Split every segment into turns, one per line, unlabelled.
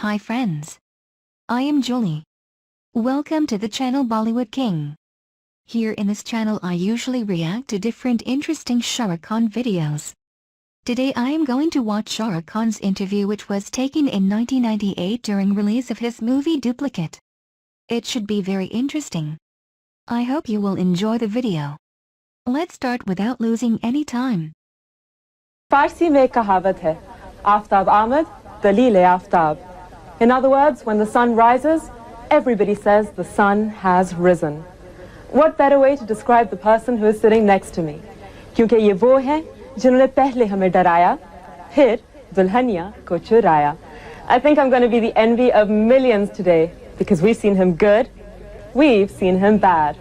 Hi friends. I am Julie. Welcome to the channel Bollywood King. Here in this channel I usually react to different interesting Shah Rukh Khan videos. Today I am going to watch Shah Rukh Khan's interview which was taken in 1998 during release of his movie Duplicate. It should be very interesting. I hope you will enjoy the video. Let's start without losing any time.
फारसी में एक कहावत है, आफ्ताब आमद, दलील Aftab. In other words, when the sun rises, everybody says the sun has risen. What better way to describe the person who is sitting next to me? क्योंकि ये वो हैं जिन्होंने पहले हमें डराया, फिर दुल्हनिया को चुराया. I think I'm going to be the envy of millions today because we've seen him good, we've seen him bad.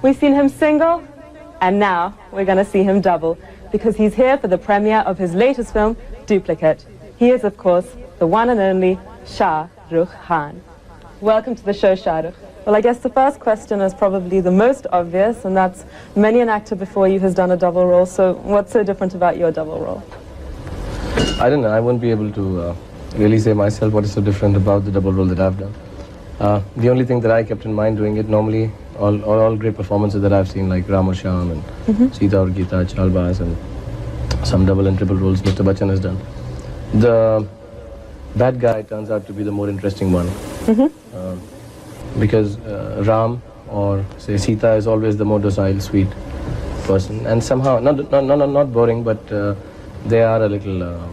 We've seen him single, and now we're going to see him double because he's here for the premiere of his latest film, Duplicate. He is, of course, the one and only Shah Rukh Khan. Welcome to the show, Shah Rukh. Well, I guess the first question is probably the most obvious, and that's many an actor before you has done a double role, so what's so different about your double role?
I don't know, I won't be able to really say myself what is so different about the double role that I've done. The only thing that I kept in mind doing it, normally all great performances that I've seen, like Ram or Shyam and Sita or Geeta, Chalbaz, and some double and triple roles Mr. Bachchan has done. The bad guy turns out to be the more interesting one. Because Ram or say Sita is always the more docile, sweet person, and somehow not boring, but they are a little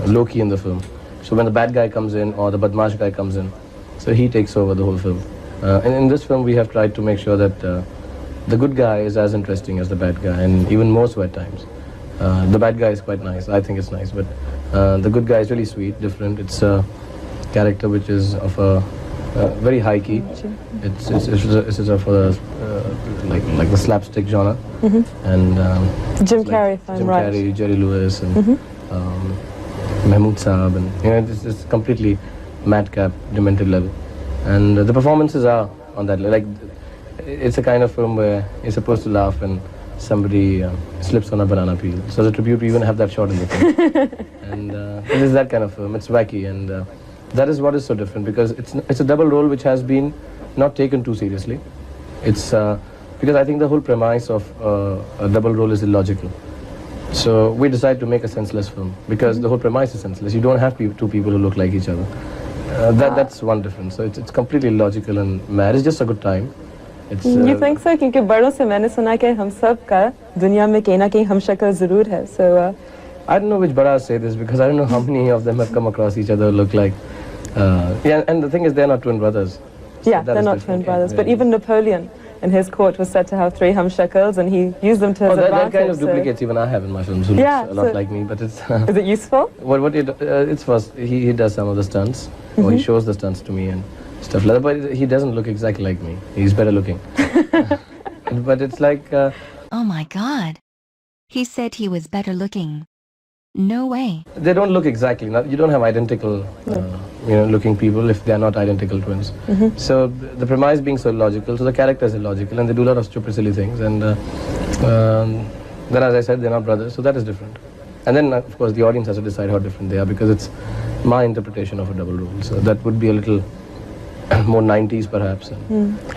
low-key in the film. So when the bad guy comes in or the badmash guy comes in, so he takes over the whole film. And in this film we have tried to make sure that the good guy is as interesting as the bad guy, and even more so at times. The bad guy is quite nice, I think it's nice, but the good guy is really sweet, different. It's a character which is of a very high key. It's of a like the slapstick genre, and
Jim Carrey, if I'm right.
Jim Carrey, Jerry Lewis, and Mahmood Saab, and you know, it's completely madcap, demented level, and the performances are on that level. Like, it's a kind of film where you're supposed to laugh and somebody slips on a banana peel. So as a tribute, we even have that shot in the film. And it is that kind of film. It's wacky, and that is what is so different, because it's a double role which has been not taken too seriously. It's because I think the whole premise of a double role is illogical. So we decided to make a senseless film because the whole premise is senseless. You don't have two people who look like each other. That's one difference. So it's completely illogical and mad. It's just a good time.
You think so? क्योंकि बड़ों से मैंने सुना कि हम सब का दुनिया में कहीं ना कहीं हम शक्ल जरूर है. So
I don't know which badas say this because I don't know how many of them have come across each other who look like. Yeah, and the thing is, they're not twin brothers. So
yeah, they're not twin brothers. But even Napoleon in his court was said to have 3 humshakals, and he used them to his advantage.
That kind of duplicates even I have in my films who looks a lot like me, but it's...
Is it useful?
It's first, he does some of the stunts, or he shows the stunts to me and stuff like that, but he doesn't look exactly like me. He's better looking. But it's like...
Oh my god. He said he was better looking. No way.
They don't look exactly. You don't have identical looking people if they are not identical twins. So the premise being so illogical, so the character is illogical, and they do a lot of stupid, silly things. And then, as I said, they're not brothers, so that is different. And then, of course, the audience has to decide how different they are, because it's my interpretation of a double role. So that would be a little more 90s, perhaps.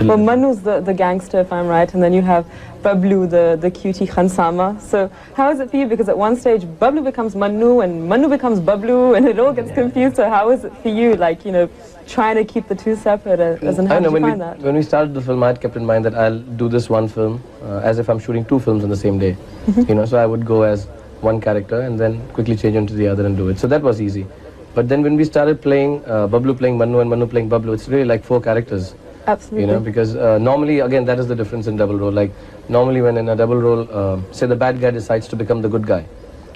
Well, Manu's the gangster, if I'm right, and then you have Bablu, the cutie Khansama. So how is it for you? Because at one stage, Bablu becomes Manu, and Manu becomes Bablu, and it all gets confused. So how is it for you, like, you know, trying to keep the two separate? As in, how did you find that?
When we started the film, I had kept in mind that I'll do this one film as if I'm shooting 2 films on the same day. You know, so I would go as one character and then quickly change into the other and do it. So that was easy. But then when we started playing, Bablu playing Manu and Manu playing Bablu, it's really like 4 characters.
Absolutely.
You know, because normally, again, that is the difference in double role. Like, normally when in a double role, say the bad guy decides to become the good guy,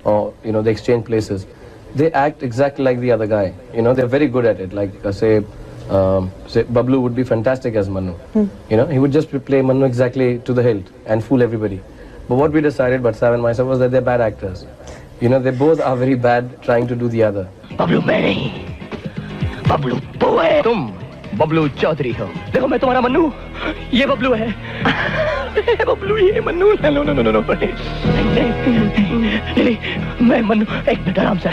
or, you know, they exchange places, they act exactly like the other guy. You know, they're very good at it. Like, say Bablu would be fantastic as Manu. You know, he would just play Manu exactly to the hilt and fool everybody. But what we decided, Batsav and myself, was that they're bad actors. You know, they both are very bad trying to do the other.
Bablu मैं नहीं, बबलू वो है, तुम बबलू चौधरी हो. देखो मैं तुम्हारा मन्नू, ये बबलू है. बबलू ये मन्नू. नो नहीं, मैं मन्नू. एक मिनट, आराम से.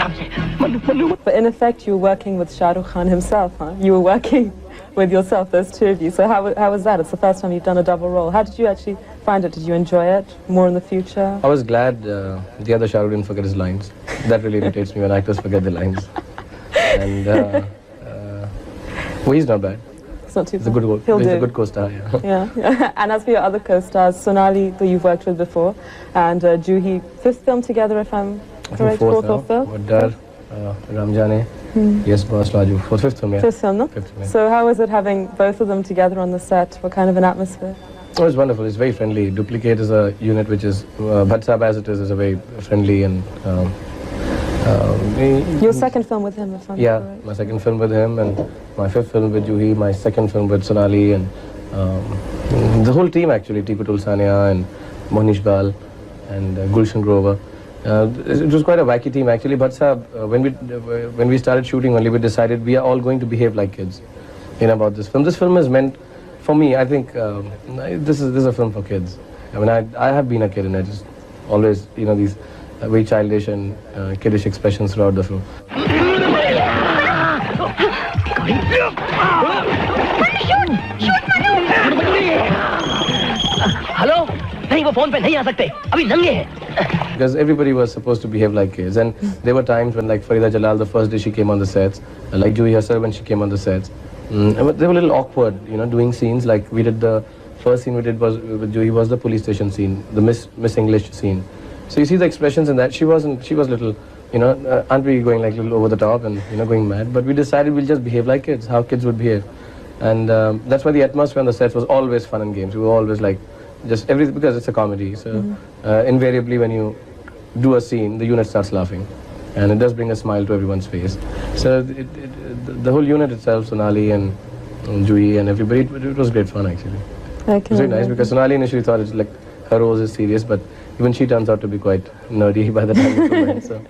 Mannu Mannu
But in effect, you were working with Shah Rukh Khan himself, huh? You were working with yourself, those two of you. So how was that? It's the first time you've done a double role. How did you actually find it? Did you enjoy it more in the future?
I was glad the other Shah Rukh didn't forget his lines. That really irritates me when actors forget their lines. And well, he's not bad.
It's not too
He's a
bad.
good,
He'll
he's a
do.
good co-star. Yeah.
Yeah. And as for your other co-stars, Sonali, who you've worked with before, and Juhi, fifth film together, if I'm
I
correct,
think fourth now.
film?
Waddar, Ramjane, Yes Boss, Raju. Fifth film, yeah.
Fifth film, no?
Fifth film, yeah.
So how was it having both of them together on the set? What kind of an atmosphere?
Oh, it's wonderful. It's very friendly. Duplicate is a unit which is, Bhatsab as it is a very friendly and...
Your second film with him, if I'm
yeah,
correct.
my second film with him, and my fifth film with Juhi, my second film with Sonali, and the whole team actually, Tipu Tulsania and Mohnish Bal and Gulshan Grover. It was quite a wacky team actually, but when we started shooting only, we decided we are all going to behave like kids about this film. This film is meant, for me, I think this is a film for kids. I mean, I have been a kid and I just always, these very childish and kiddish expressions throughout the film.
Hello नहीं वो phone पे नहीं आ सकते अभी नंगे हैं
Because everybody was supposed to behave like kids, and there were times when, like Farida Jalal, the first day she came on the sets, like Juhi herself when she came on the sets, but they were a little awkward, doing scenes. Like we did the first scene we did was with Juhi was the police station scene, the Miss English scene. So you see the expressions in that. She was little, aren't we going like a little over the top and going mad? But we decided we'll just behave like kids, how kids would behave, and that's why the atmosphere on the sets was always fun and games. We were always like. Just everything, because it's a comedy, so invariably when you do a scene, the unit starts laughing, and it does bring a smile to everyone's face. So the whole unit itself, Sonali and Juhi and everybody, it was great fun actually. It was very nice because Sonali initially thought it's like her role is serious, but even she turns out to be quite nerdy by the time the film ends. So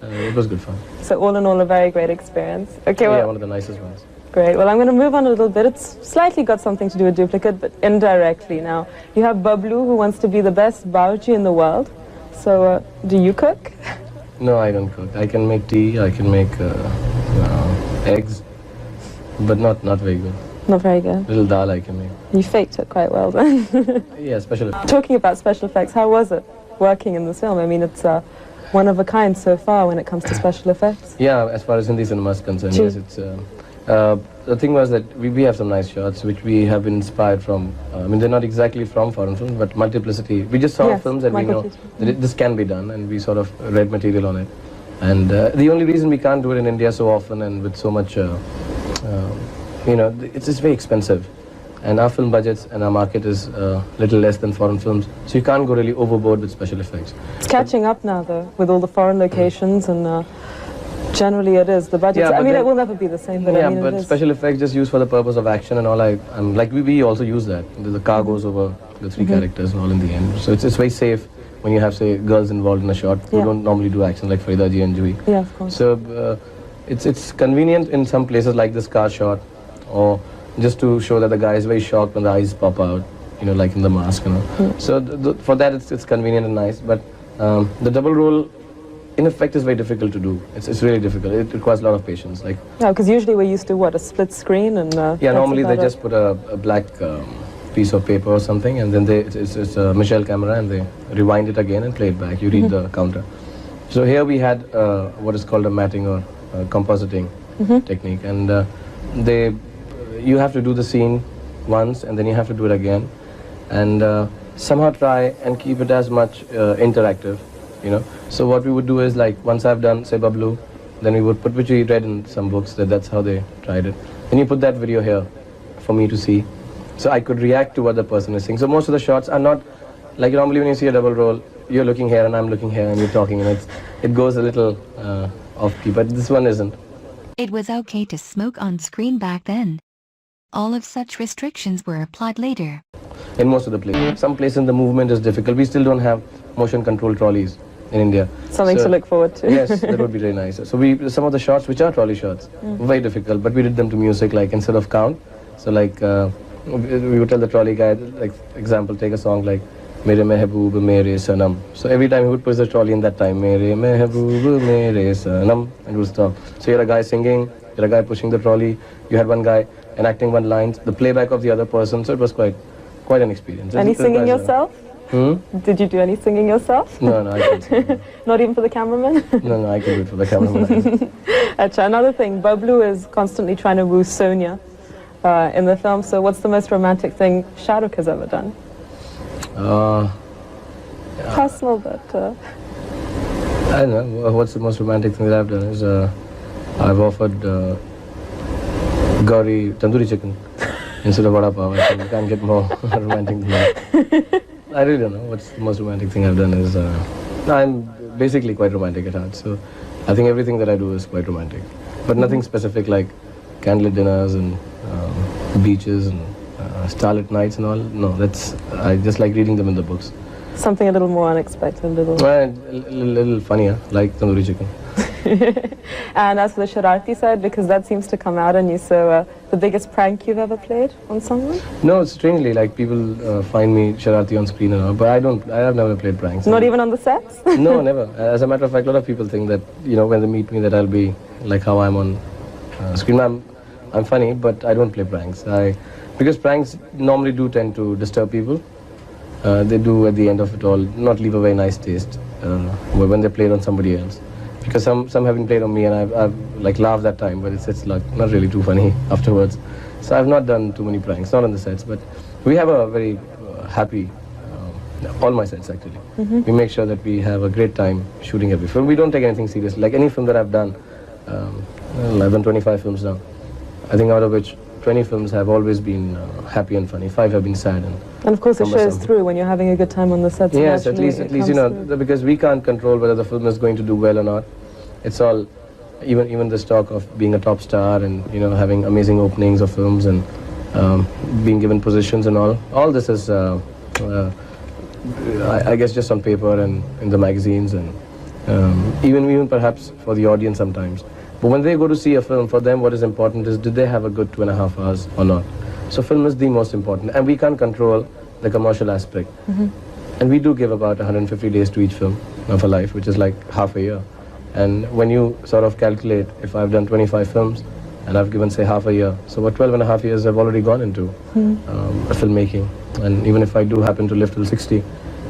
it was good fun.
So all in all, a very great experience. Okay, well,
yeah, one of the nicest ones.
Great. Well, I'm going to move on a little bit. It's slightly got something to do with Duplicate, but indirectly now. You have Bablu, who wants to be the best bauji in the world. So, do you cook?
No, I don't cook. I can make tea, I can make eggs, but not very good.
Not very good.
Little dal I can make.
You faked it quite well then.
Yeah, special effects.
Talking about special effects, how was it working in this film? I mean, it's one of a kind so far when it comes to special effects.
Yeah, as far as Hindi cinema is concerned, yes, it's... the thing was that we have some nice shots which we have been inspired from. I mean, they're not exactly from foreign films, but multiplicity. We just saw films and we know that this can be done, and we sort of read material on it. And the only reason we can't do it in India so often and with so much, it's just very expensive. And our film budgets and our market is little less than foreign films, so you can't go really overboard with special effects.
It's catching up now, though, with all the foreign locations and... Generally it is, the budgets, I mean it will never be the same, but I mean
but special effects just used for the purpose of action and all, like we also use that. The car goes over the three characters and all in the end. So it's very safe when you have, say, girls involved in a shot who don't normally do action like Farida ji and Juhi.
Yeah, of course.
So it's convenient in some places like this car shot, or just to show that the guy is very shocked when the eyes pop out, like in the mask, So for that it's convenient and nice, but the double role in effect is very difficult to do. It's really difficult. It requires a lot of patience. Like
because usually we're used to what, a split screen and
yeah, normally they just put a black piece of paper or something, and then it's a Michelle camera, and they rewind it again and play it back. You read the counter. So here we had what is called a matting or compositing technique, and you have to do the scene once, and then you have to do it again, and somehow try and keep it as much interactive. So what we would do is, like, once I've done, say, Bablu, then we would put, which we read in some books, that's how they tried it. Then you put that video here for me to see, so I could react to what the person is saying. So most of the shots are not, like normally when you see a double roll, you're looking here and I'm looking here and you're talking, and it goes a little off-key, but this one isn't.
It was okay to smoke on screen back then. All of such restrictions were applied later.
In most of the places. Some places the movement is difficult. We still don't have motion control trolleys in India.
Something to look forward to.
Yes, that would be very nice. So some of the shots which are trolley shots, were very difficult, but we did them to music, like instead of count. So like we would tell the trolley guy, like example, take a song like Mere mehboob mere sanam. So every time he would push the trolley in that time, mere mehboob mere sanam, and it would stop. So you're a guy singing, you're a guy pushing the trolley, you had one guy enacting one line, the playback of the other person, so it was quite an experience.
Any singing yourself?
Hmm?
Did you do any singing yourself?
No, I can't sing.
Not even for the cameraman?
No, I can do it for the cameraman.
Achha, another thing, Bablu is constantly trying to woo Sonia in the film, so what's the most romantic thing Shah Rukh has ever done? Personal, but...
I don't know, what's the most romantic thing that I've done is I've offered Gauri tandoori chicken instead of vada pav. I think you can't get more romantic than that. I really don't know what's the most romantic thing I've done is I'm basically quite romantic at heart, so I think everything that I do is quite romantic, but nothing specific like candlelit dinners and beaches and starlit nights and all. No, I just like reading them in the books.
Something a little more unexpected, a
little funnier, like tandoori chicken.
And as for the Shararti side, because that seems to come out in you, so the biggest prank you've ever played on someone?
No, strangely, like people find me Shararti on screen and all, but I have never played pranks.
Not even on the sets?
No, never. As a matter of fact, a lot of people think that, when they meet me that I'll be like how I'm on screen. I'm funny, but I don't play pranks. Because pranks normally do tend to disturb people. They do at the end of it all not leave a very nice taste when they're played on somebody else. Because some have been played on me and I've like laughed that time, but it's like not really too funny afterwards. So I've not done too many pranks, not on the sets, but we have a very happy, all my sets actually. We make sure that we have a great time shooting every film. We don't take anything seriously. Like any film that I've done, I've done 25 films now. I think out of which 20 films have always been happy and funny. 5 have been sad
and of course it shows through when you're having a good time on the sets.
Yes, at least because we can't control whether the film is going to do well or not. It's all, even this talk of being a top star and having amazing openings of films and being given positions and all this is I guess just on paper and in the magazines and even perhaps for the audience sometimes. But when they go to see a film, for them what is important is did they have a good 2.5 hours or not. So film is the most important, and we can't control the commercial aspect. And we do give about 150 days to each film of a life, which is like half a year. And when you sort of calculate, if I've done 25 films and I've given say half a year, so about 12.5 years have already gone into filmmaking. And even if I do happen to live till 60,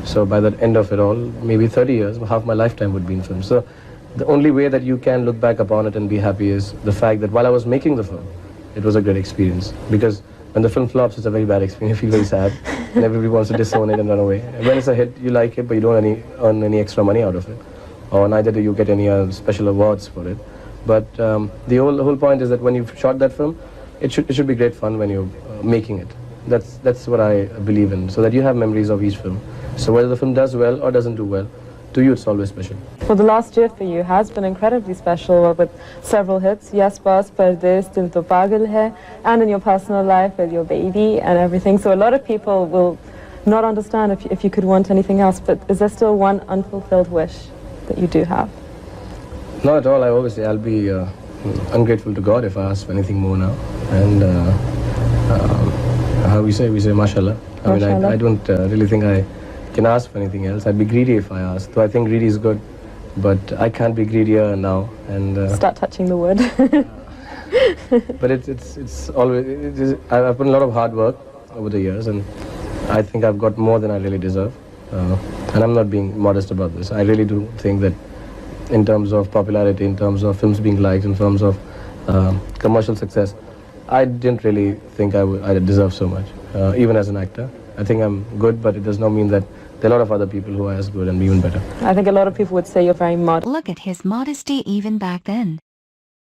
so by the end of it all, maybe 30 years, half my lifetime would be in film. So the only way that you can look back upon it and be happy is the fact that while I was making the film, it was a great experience. Because when the film flops, it's a very bad experience. You feel very sad, and everybody wants to disown it and run away. And when it's a hit, you like it, but you don't earn any extra money out of it, or neither do you get any special awards for it. But the whole point is that when you've shot that film, it should be great fun when you're making it. That's what I believe in, so that you have memories of each film. So whether the film does well or doesn't do well, to you it's always special.
Well, the last year for you has been incredibly special with several hits, Yes Boss, Pardes, Dil To Pagal Hai, and in your personal life with your baby and everything. So a lot of people will not understand if you could want anything else, but is there still one unfulfilled wish that you do have?
Not at all. I always say I'll be ungrateful to God if I ask for anything more now. And how we say mashallah. I mean, I don't really think I can ask for anything else. I'd be greedy if I asked. So I think greedy is good, but I can't be greedier now. And
start touching the wood.
But it's always I've put a lot of hard work over the years, and I think I've got more than I really deserve. And I'm not being modest about this. I really do think that in terms of popularity, in terms of films being liked, in terms of commercial success, I didn't really think I deserve so much, even as an actor. I think I'm good, but it does not mean that there are a lot of other people who are as good and even better.
I think a lot of people would say you're very modest.
Look at his modesty even back then.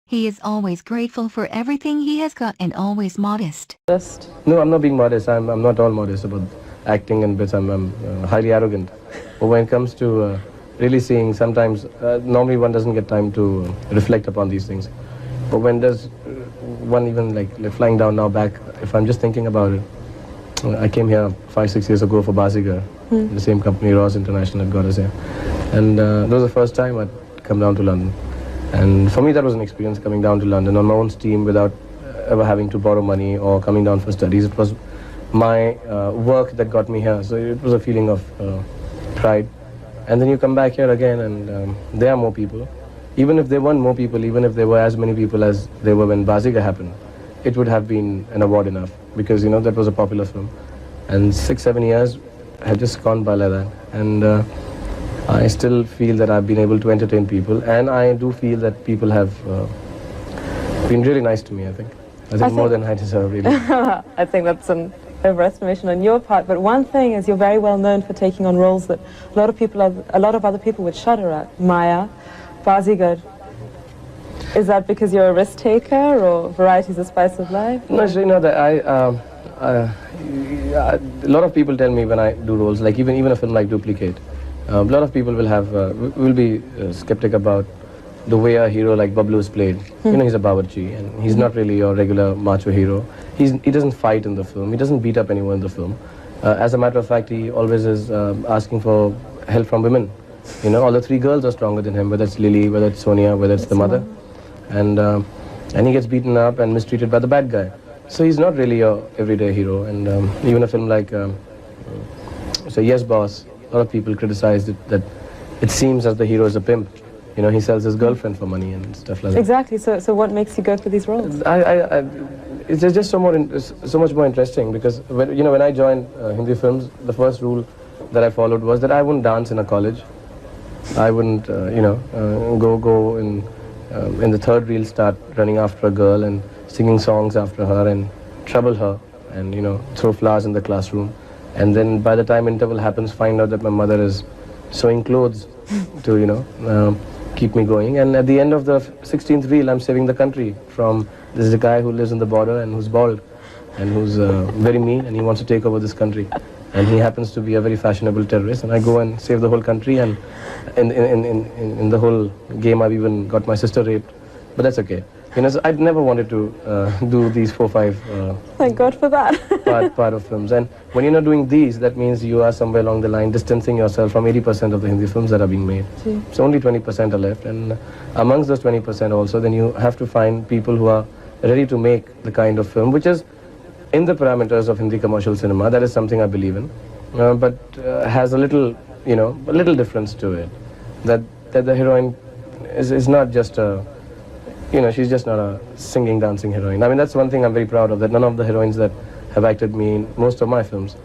He is always grateful for everything he has got and always modest.
No, I'm not being modest. I'm not all modest about acting and bits. I'm highly arrogant. But when it comes to really seeing, sometimes, normally one doesn't get time to reflect upon these things. But when does one even like flying down now back, if I'm just thinking about it, I came here 5-6 years ago for Bazigar, the same company, Ross International, had got us here. And that was the first time I'd come down to London. And for me that was an experience, coming down to London on my own steam without ever having to borrow money or coming down for studies. It was my work that got me here. So it was a feeling of pride. And then you come back here again, and there are more people. Even if there weren't more people, even if there were as many people as there were when Bazigar happened, it would have been an award enough, because you know that was a popular film. And 6-7 years have just gone by like that, and I still feel that I've been able to entertain people, and I do feel that people have been really nice to me. I think more than I deserve, really.
I think that's an overestimation on your part, but one thing is you're very well known for taking on roles that a lot of other people would shudder at. Maya, Bazigar. Is that because you're a risk taker, or variety is the spice of life?
No, so, you know, that a lot of people tell me when I do roles, like even a film like Duplicate, a lot of people will be skeptic about the way a hero like Bablu is played. You know, he's a Bawarchi, and he's not really your regular macho hero. He doesn't fight in the film. He doesn't beat up anyone in the film. As a matter of fact, he always is asking for help from women. You know, all the 3 girls are stronger than him, whether it's Lily, whether it's Sonia, whether it's the mother. And he gets beaten up and mistreated by the bad guy. So he's not really your everyday hero. And even a film like, say, Yes Boss, a lot of people criticized it, that it seems as the hero is a pimp. You know, he sells his girlfriend for money and stuff like that.
Exactly. So what makes you go for these roles?
It's just so much more interesting, because when I joined Hindi films, the first rule that I followed was that I wouldn't dance in a college. I wouldn't, go in the third reel start running after a girl and singing songs after her and trouble her and, throw flowers in the classroom. And then by the time interval happens, find out that my mother is sewing clothes to, keep me going. And at the end of the 16th reel, I'm saving the country from this guy who lives in the border and who's bald and who's very mean, and he wants to take over this country. And he happens to be a very fashionable terrorist, and I go and save the whole country. And in the whole game, I've even got my sister raped, but that's okay. So I'd never wanted to do these 4-5
Thank God for that.
part of films. And when you're not doing these, that means you are somewhere along the line distancing yourself from 80% of the Hindi films that are being made.
Gee.
So only 20% are left, and amongst those 20% also, then you have to find people who are ready to make the kind of film which is in the parameters of Hindi commercial cinema. That is something I believe in, but has a little difference to it. That the heroine is not just a, she's just not a singing, dancing heroine. I mean, that's one thing I'm very proud of, that none of the heroines that have acted me in most of my films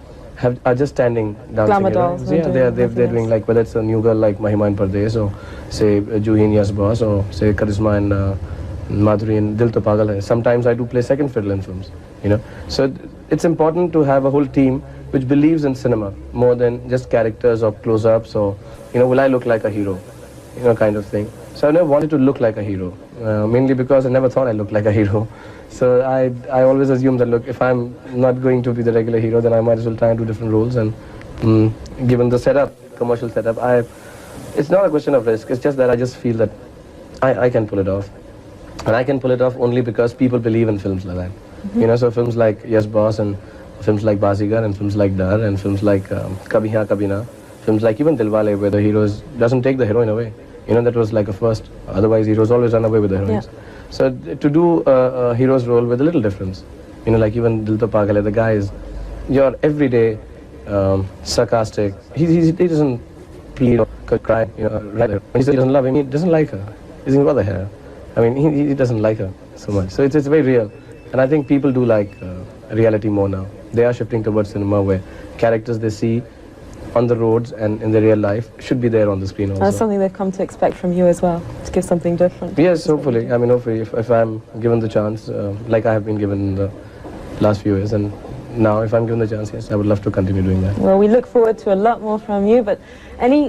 are just standing dancing
Glamour
heroines.
dolls.
Yeah, they're doing, like, whether it's a new girl like Mahima in Pardes, or say Juhi in Yes Boss, or say Karisma and Madhuri in Dil To Pagal Hai. Sometimes I do play second fiddle in films, So it's important to have a whole team which believes in cinema more than just characters or close-ups or, will I look like a hero, kind of thing. So I never wanted to look like a hero, mainly because I never thought I looked like a hero. So I always assumed that, look, if I'm not going to be the regular hero, then I might as well try and do different roles. And given the setup, commercial setup, it's not a question of risk. It's just that I just feel that I can pull it off. And I can pull it off only because people believe in films like that. So films like Yes Boss, and films like Bazigar, and films like Dar, and films like Kabhi Haan Kabhi Na, films like even Dilwale, where the hero doesn't take the heroine away. That was like a first. Otherwise, heroes always run away with the heroines. Yeah. So to do a hero's role with a little difference, like even Dil To Pagal Hai, the guy is your everyday sarcastic. He doesn't plead or cry. Right. When he says he doesn't love him, he doesn't like her. He's in the hair. I mean, he doesn't like her so much. So it's very real. And I think people do like reality more now. They are shifting towards cinema where characters they see on the roads and in their real life should be there on the screen also.
That's something they've come to expect from you as well, to give something different.
Yes, hopefully. I mean, hopefully, if I'm given the chance, like I have been given in the last few years, and now if I'm given the chance, yes, I would love to continue doing that.
Well, we look forward to a lot more from you, but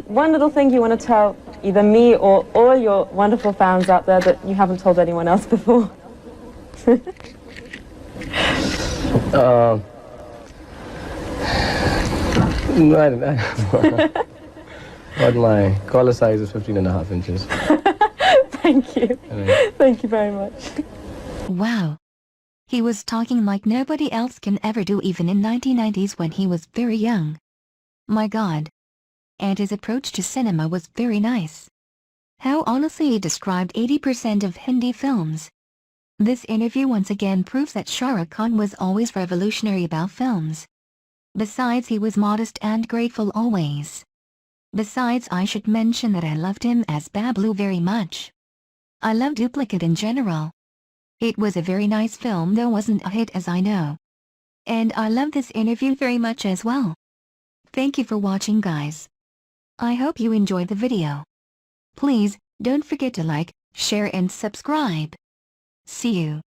one little thing you want to tell either me or all your wonderful fans out there that you haven't told anyone else before?
No, I don't know. But my collar size is 15.5 inches.
Thank you.
Anyway.
Thank you very much.
Wow. He was talking like nobody else can ever do, even in 1990s when he was very young. My God. And his approach to cinema was very nice. How honestly he described 80% of Hindi films. This interview once again proves that Shah Rukh Khan was always revolutionary about films. Besides, he was modest and grateful always. Besides, I should mention that I loved him as Bablu very much. I love Duplicate in general. It was a very nice film, though wasn't a hit as I know. And I love this interview very much as well. Thank you for watching, guys. I hope you enjoyed the video. Please, don't forget to like, share and subscribe. See you.